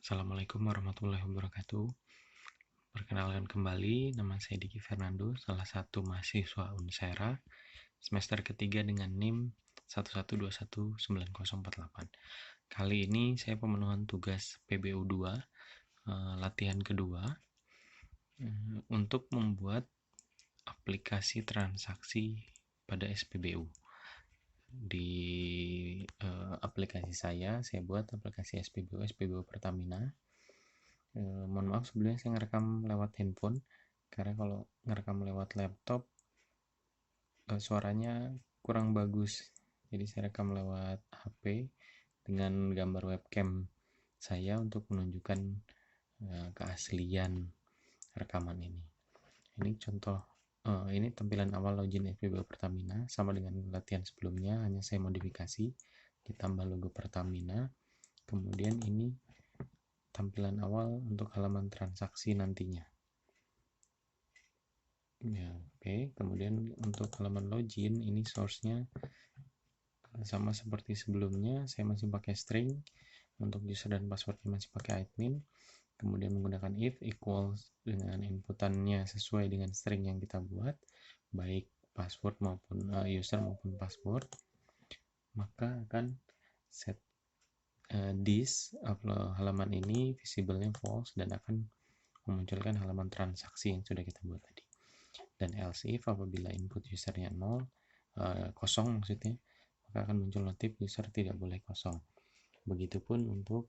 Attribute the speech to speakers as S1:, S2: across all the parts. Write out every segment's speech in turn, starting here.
S1: Assalamualaikum warahmatullahi wabarakatuh. Perkenalkan kembali, nama saya Diki Fernando, salah satu mahasiswa Unsera, semester ketiga dengan NIM 1121948. Kali ini saya pemenuhan tugas PBU 2, latihan kedua, untuk membuat aplikasi transaksi pada SPBU. Di aplikasi saya buat aplikasi SPBU Pertamina. Mohon maaf sebelumnya saya ngerekam lewat handphone, karena kalau ngerekam lewat laptop suaranya kurang bagus, jadi saya rekam lewat HP dengan gambar webcam saya untuk menunjukkan keaslian rekaman ini. Ini contoh, ini tampilan awal login SPBU Pertamina, sama dengan latihan sebelumnya, hanya saya modifikasi, ditambah logo Pertamina. Kemudian ini tampilan awal untuk halaman transaksi nantinya. Ya, oke. Kemudian untuk halaman login, ini source-nya sama seperti sebelumnya, saya masih pakai string. Untuk user dan passwordnya masih pakai admin. Kemudian menggunakan if equals dengan inputannya sesuai dengan string yang kita buat, baik password maupun user maupun password. Maka akan set this halaman ini visible-nya false dan akan memunculkan halaman transaksi yang sudah kita buat tadi. Dan else if apabila input usernya 0, kosong maksudnya, maka akan muncul notif user tidak boleh kosong. Begitupun untuk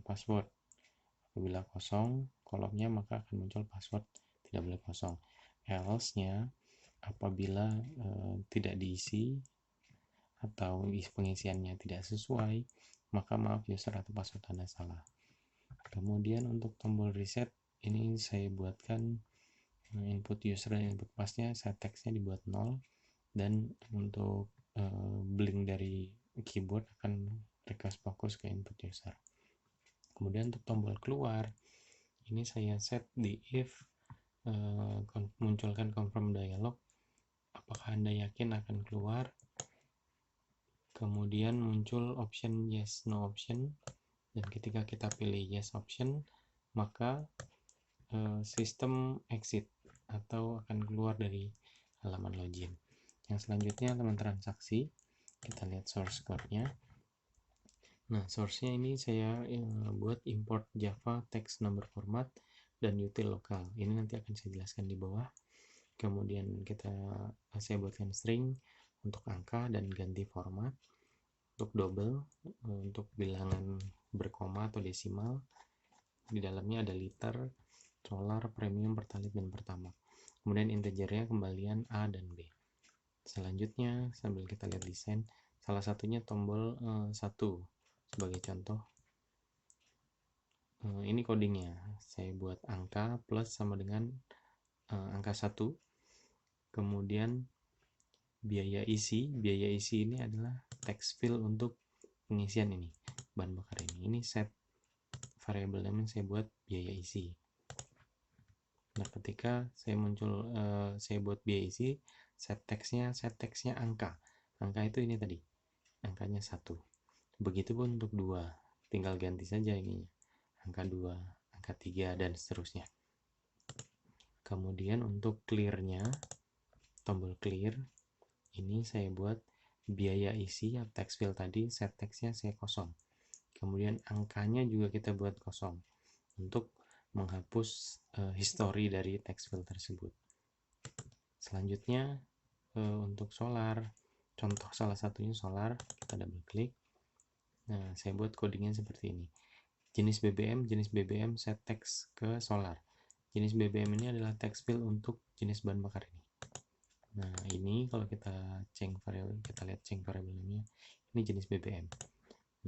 S1: password, apabila kosong kolomnya maka akan muncul password tidak boleh kosong. Else-nya apabila tidak diisi atau pengisiannya tidak sesuai, maka maaf user atau password Anda salah. Kemudian untuk tombol reset, ini saya buatkan input user dan input passnya, set text-nya dibuat 0, dan untuk blink dari keyboard akan request fokus ke input user. Kemudian untuk tombol keluar, ini saya set di if munculkan confirm dialog, apakah Anda yakin akan keluar. Kemudian muncul option yes no option, dan ketika kita pilih yes option, maka sistem exit atau akan keluar dari halaman login. Yang selanjutnya halaman transaksi, kita lihat source code-nya. Nah, source-nya ini saya buat import Java text number format dan util lokal. Ini nanti akan saya jelaskan di bawah. Kemudian saya buatkan string untuk angka dan ganti format. Untuk double, untuk bilangan berkoma atau desimal, di dalamnya ada liter, solar, premium, pertalite, dan pertamax. Kemudian integernya kembalian A dan B. Selanjutnya sambil kita lihat desain, salah satunya tombol 1 sebagai contoh. Ini codingnya, saya buat angka plus sama dengan angka 1. Kemudian biaya isi ini adalah text field untuk pengisian ini, bahan bakar ini set variable name saya buat biaya isi. Nah, ketika saya buat biaya isi, set text-nya angka itu ini tadi, angkanya 1. Begitupun untuk 2, tinggal ganti saja ininya, angka 2, angka 3, dan seterusnya. Kemudian untuk clear-nya, tombol clear, ini saya buat biaya isi yang text field tadi, set text-nya saya kosong. Kemudian angkanya juga kita buat kosong untuk menghapus history dari text field tersebut. Selanjutnya untuk solar, contoh salah satunya solar, kita double klik. Nah, saya buat codingnya seperti ini. Jenis BBM set text ke solar. Jenis BBM ini adalah text field untuk jenis bahan bakar ini. Nah, ini kalau kita lihat change variable ini jenis BBM.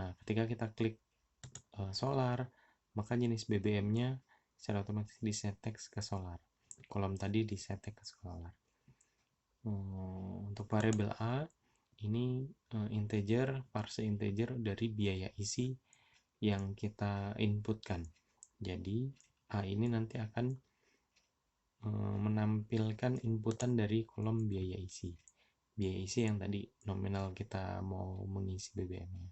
S1: Nah, ketika kita klik solar, maka jenis BBM-nya secara otomatis di set text ke solar. Kolom tadi di set text ke solar. Untuk variabel A, ini parse integer dari biaya isi yang kita inputkan. Jadi A ini nanti akan menampilkan inputan dari kolom biaya isi yang tadi nominal kita mau mengisi BBM-nya.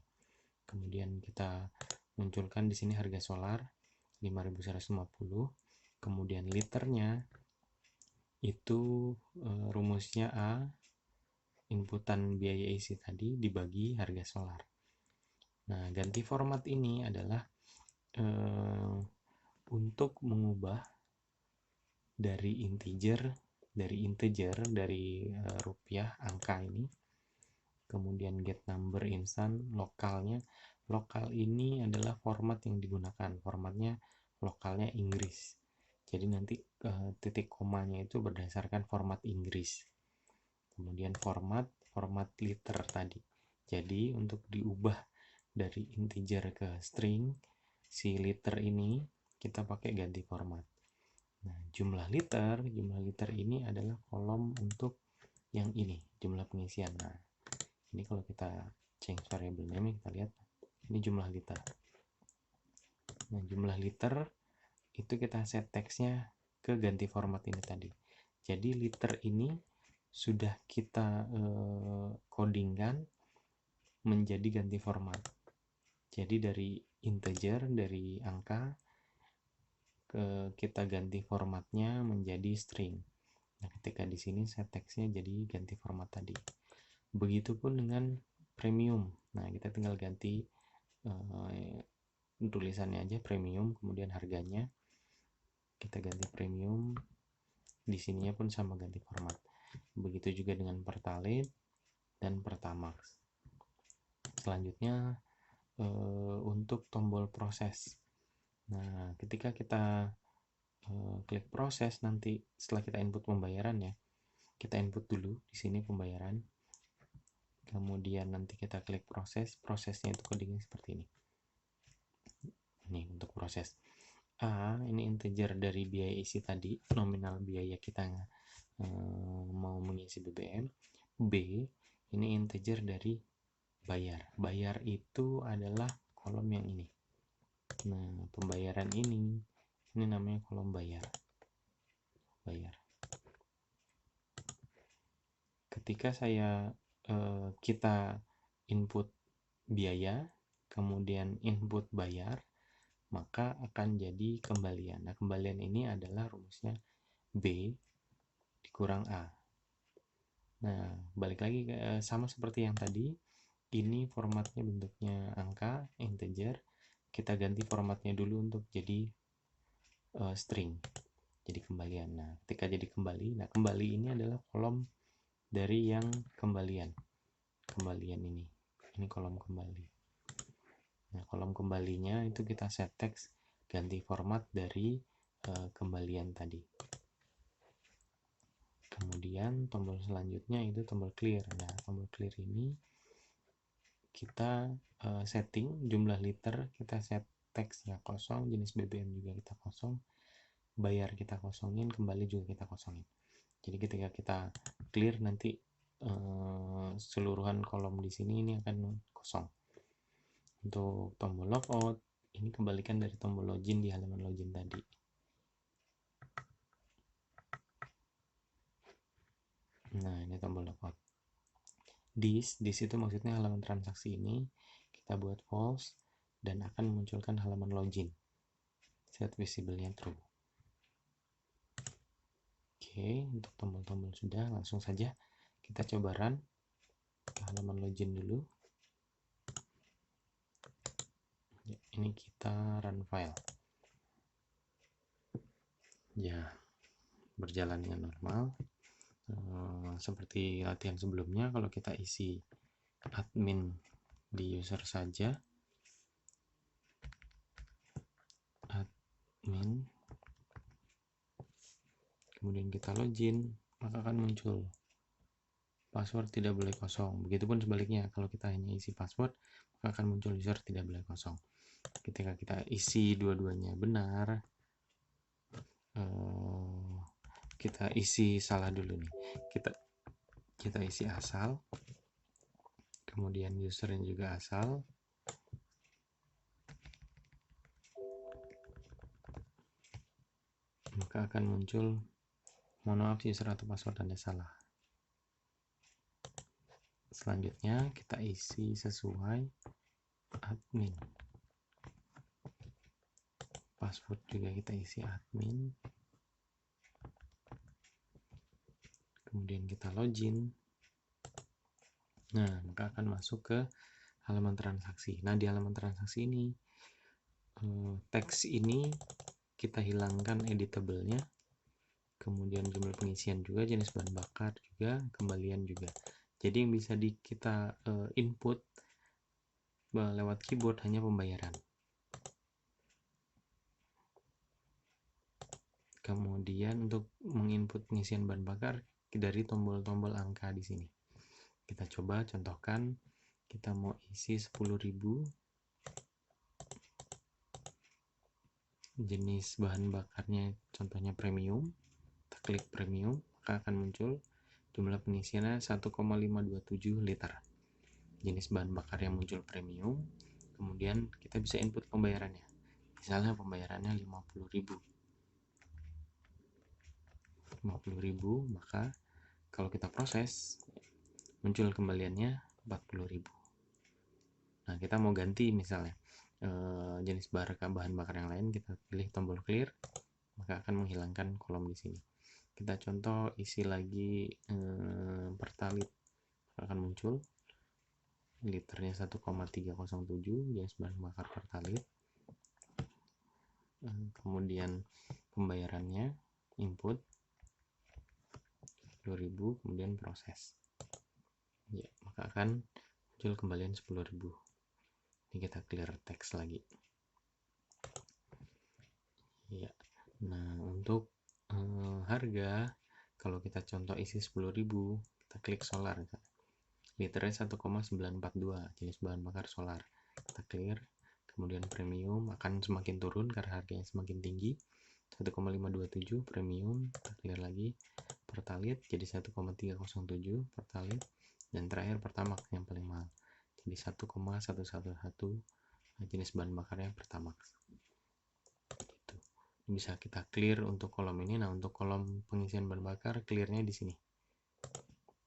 S1: Kemudian kita munculkan di sini harga solar 5.150, kemudian liternya itu rumusnya A, inputan biaya isi tadi dibagi harga solar. Nah, ganti format ini adalah untuk mengubah dari integer dari rupiah angka ini, kemudian get number instan lokalnya. Lokal ini adalah format yang digunakan, formatnya lokalnya Inggris. Jadi nanti titik komanya itu berdasarkan format Inggris. Kemudian format liter tadi. Jadi untuk diubah dari integer ke string, si liter ini kita pakai ganti format. Nah, jumlah liter ini adalah kolom untuk yang ini, jumlah pengisian. Nah, ini kalau kita change variable name, kita lihat ini jumlah liter. Nah, jumlah liter itu kita set teksnya ke ganti format ini tadi. Jadi liter ini sudah kita codingkan menjadi ganti format. Jadi dari integer, dari angka, kita ganti formatnya menjadi string. Nah, ketika di sini set teksnya jadi ganti format tadi. Begitupun dengan premium. Nah, kita tinggal ganti tulisannya aja premium, kemudian harganya kita ganti premium. Di sininya pun sama ganti format. Begitu juga dengan Pertalite dan Pertamax. Selanjutnya untuk tombol proses. Nah, ketika kita klik proses, nanti setelah kita input pembayaran ya, kita input dulu di sini pembayaran. Kemudian nanti kita klik proses, prosesnya itu codingnya seperti ini. Ini untuk proses. A, ini integer dari biaya isi tadi, nominal biaya kita mau mengisi BBM. B, ini integer dari bayar. Bayar itu adalah kolom yang ini. Nah, pembayaran ini namanya kolom bayar. Ketika kita input biaya, kemudian input bayar, maka akan jadi kembalian. Nah, kembalian ini adalah rumusnya B dikurang A. Nah, balik lagi sama seperti yang tadi, ini formatnya bentuknya angka, integer. Kita ganti formatnya dulu untuk jadi string, jadi kembalian. Nah, ketika jadi kembali, nah kembali ini adalah kolom dari yang kembalian ini kolom kembali. Nah, kolom kembalinya itu kita set teks ganti format dari kembalian tadi. Kemudian tombol selanjutnya itu tombol clear. Nah, tombol clear ini kita setting jumlah liter, kita set teksnya kosong, jenis BBM juga kita kosong, bayar kita kosongin, kembali juga kita kosongin. Jadi ketika kita clear nanti seluruhan kolom di sini ini akan kosong. Untuk tombol logout ini kembalikan dari tombol login di halaman login tadi. Nah, ini tombol logout. This itu maksudnya halaman transaksi ini kita buat false dan akan memunculkan halaman login. Set visible-nya true. Oke, untuk tombol-tombol sudah, langsung saja kita coba run ke halaman login dulu. Ya, ini kita run file. Ya, berjalan dengan normal. Seperti latihan sebelumnya, kalau kita isi admin di user saja, admin, kemudian kita login, maka akan muncul password tidak boleh kosong. Begitupun sebaliknya, kalau kita hanya isi password, maka akan muncul user tidak boleh kosong. Ketika kita isi dua-duanya benar, kita isi salah dulu nih. Kita isi asal, kemudian usernya juga asal, maka akan muncul mohon maaf user atau password Anda salah. Selanjutnya kita isi sesuai admin. password juga kita isi admin, kemudian kita login. Nah, maka akan masuk ke halaman transaksi. Nah, di halaman transaksi ini teks ini kita hilangkan editable-nya, kemudian jumlah pengisian juga, jenis bahan bakar juga, kembalian juga. Jadi yang bisa kita input lewat keyboard hanya pembayaran. Kemudian untuk menginput pengisian bahan bakar dari tombol-tombol angka di sini. Kita coba contohkan, kita mau isi 10.000, jenis bahan bakarnya contohnya premium, kita klik premium, maka akan muncul jumlah pengisiannya 1,527 liter. Jenis bahan bakar yang muncul premium, kemudian kita bisa input pembayarannya. Misalnya pembayarannya 50.000, maka kalau kita proses muncul kembaliannya 40.000. Nah, kita mau ganti misalnya jenis bahan bakar yang lain, kita pilih tombol clear, maka akan menghilangkan kolom di sini. Kita contoh isi lagi pertalite, akan muncul liternya 1,307, jenis bahan bakar pertalite. Kemudian pembayarannya input 10.000, kemudian proses. Ya, maka akan muncul kembalian 10.000. Ini kita clear teks lagi. Ya. Nah, untuk harga, kalau kita contoh isi 10.000, kita klik solar. Liternya 1,942, jenis bahan bakar solar. Kita clear, kemudian premium akan semakin turun karena harganya semakin tinggi. 1,527 premium, kita clear lagi. Pertalite jadi 1,307 pertalite, dan terakhir Pertamax yang paling mahal. Jadi 1,111 jenis bahan bakarnya Pertamax. Gitu. Bisa kita clear untuk kolom ini. Nah, untuk kolom pengisian bahan bakar clearnya di sini.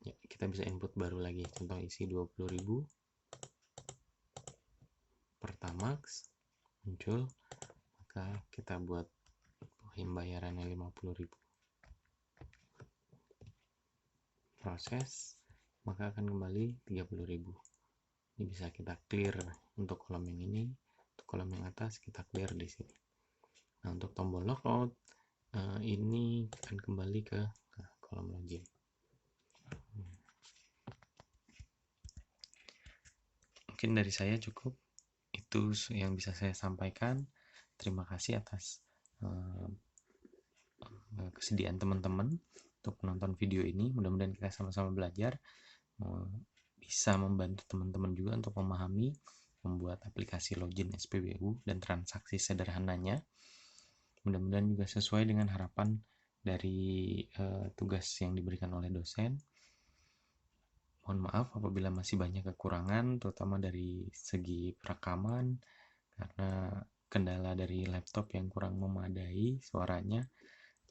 S1: Ya, kita bisa input baru lagi. Contoh isi 20.000 Pertamax muncul, maka kita buat pembayarannya 50.000. Proses, maka akan kembali 30.000. Ini bisa kita clear untuk kolom yang ini. Untuk kolom yang atas kita clear di sini. Nah, untuk tombol logout ini akan kembali ke kolom login. Mungkin dari saya cukup, itu yang bisa saya sampaikan. Terima kasih atas kesediaan teman-teman untuk menonton video ini. Mudah-mudahan kita sama-sama belajar, bisa membantu teman-teman juga untuk memahami membuat aplikasi login SPBU dan transaksi sederhananya. Mudah-mudahan juga sesuai dengan harapan dari tugas yang diberikan oleh dosen. Mohon maaf apabila masih banyak kekurangan, terutama dari segi perekaman, karena kendala dari laptop yang kurang memadai suaranya,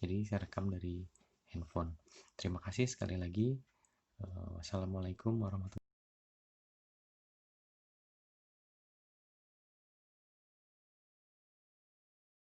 S1: jadi saya rekam dari handphone. Terima kasih sekali lagi. Wassalamualaikum warahmatullahi wabarakatuh.